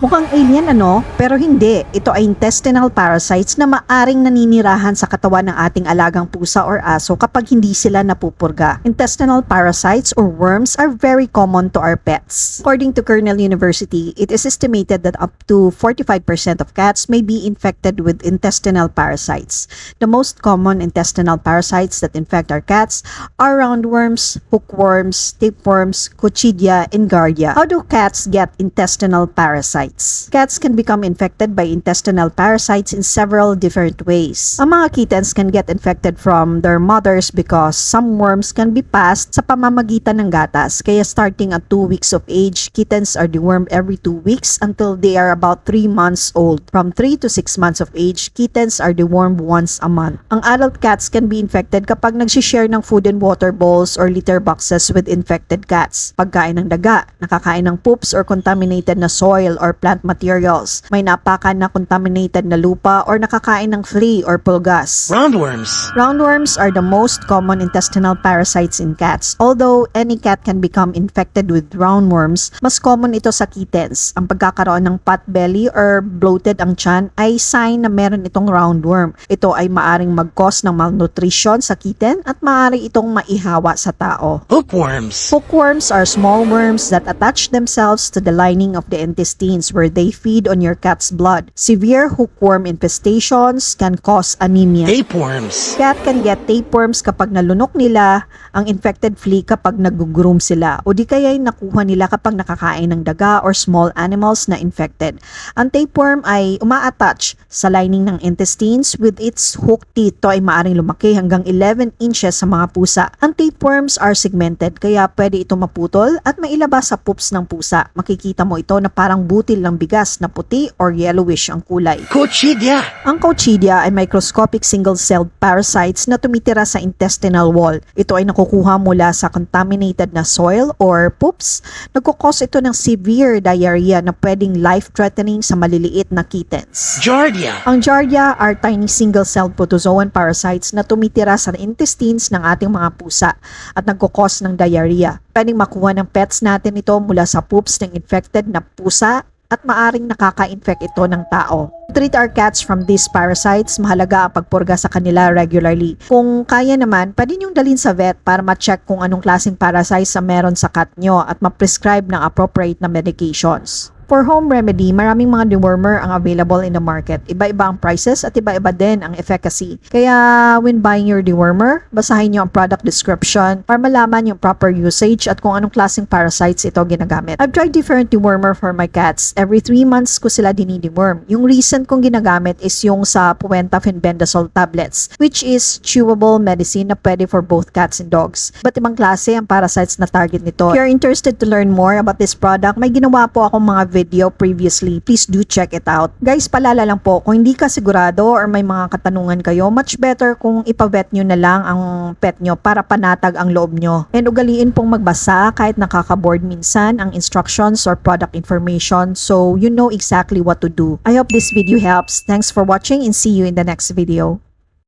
Mukhang alien ano? Pero hindi. Ito ay intestinal parasites na maaring naninirahan sa katawan ng ating alagang pusa or aso kapag hindi sila napupurga. Intestinal parasites or worms are very common to our pets. According to Cornell University, it is estimated that up to 45% of cats may be infected with intestinal parasites. The most common intestinal parasites that infect our cats are roundworms, hookworms, tapeworms, coccidia, and giardia. How do cats get intestinal parasites? Cats can become infected by intestinal parasites in several different ways. Ang mga kittens can get infected from their mothers because some worms can be passed sa pamamagitan ng gatas. Kaya starting at 2 weeks of age, kittens are dewormed every 2 weeks until they are about 3 months old. From 3 to 6 months of age, kittens are dewormed once a month. Ang adult cats can be infected kapag nagsishare ng food and water bowls or litter boxes with infected cats. Pagkain ng daga, nakakain ng poops or contaminated na soil or plant materials. May napakan na contaminated na lupa or nakakain ng flea or pulgas. Roundworms. Roundworms are the most common intestinal parasites in cats. Although any cat can become infected with roundworms, mas common ito sa kittens. Ang pagkakaroon ng pot belly or bloated ang tiyan ay sign na meron itong roundworm. Ito ay maaring mag-cause ng malnutrition sa kitten at maaari itong maihawa sa tao. Hookworms. Hookworms are small worms that attach themselves to the lining of the intestines where they feed on your cat's blood. Severe hookworm infestations can cause anemia. Tapeworms. Cat can get tapeworms kapag nalunok nila ang infected flea kapag nag-groom sila o di kaya'y nakuha nila kapag nakakain ng daga or small animals na infected. Ang tapeworm ay uma-attach sa lining ng intestines with its hook teeth. Ito ay maaring lumaki hanggang 11 inches sa mga pusa. Ang tapeworms are segmented kaya pwede ito maputol at mailabas sa poops ng pusa. Makikita mo ito na parang butil ng bigas na puti or yellowish ang kulay. Coccidia. Ang coccidia ay microscopic single-celled parasites na tumitira sa intestinal wall. Ito ay nakukuha mula sa contaminated na soil or poops. Nagkukos ito ng severe diarrhea na pwedeng life-threatening sa maliliit na kittens. Giardia. Ang giardia are tiny single-celled protozoan parasites na tumitira sa intestines ng ating mga pusa at nagkukos ng diarrhea. Pwedeng makuha ng pets natin ito mula sa poops ng infected na pusa at maaring nakaka-infect ito ng tao. To treat our cats from these parasites, mahalaga ang pagpurga sa kanila regularly. Kung kaya naman, pwede niyong dalhin sa vet para ma-check kung anong klaseng parasites ang meron sa cat nyo at ma-prescribe ng appropriate na medications. For home remedy, maraming mga dewormer ang available in the market. Iba-iba ang prices at iba-iba din ang efficacy. Kaya when buying your dewormer, basahin niyo ang product description para malaman yung proper usage at kung anong klaseng parasites ito ginagamit. I've tried different dewormer for my cats. Every 3 months ko sila dinideworm. Yung recent kong ginagamit is yung sa Puenta Fenbendazole tablets, which is chewable medicine na pwede for both cats and dogs. Iba't ibang klase ang parasites na target nito. If you're interested to learn more about this product, may ginawa po akong mga video previously. Please do check it out. Guys, palala lang po, kung hindi ka sigurado or may mga katanungan kayo, much better kung ipavet nyo na lang ang pet nyo para panatag ang loob nyo. And ugaliin pong magbasa kahit nakaka-board minsan ang instructions or product information so you know exactly what to do. I hope this video helps. Thanks for watching and see you in the next video.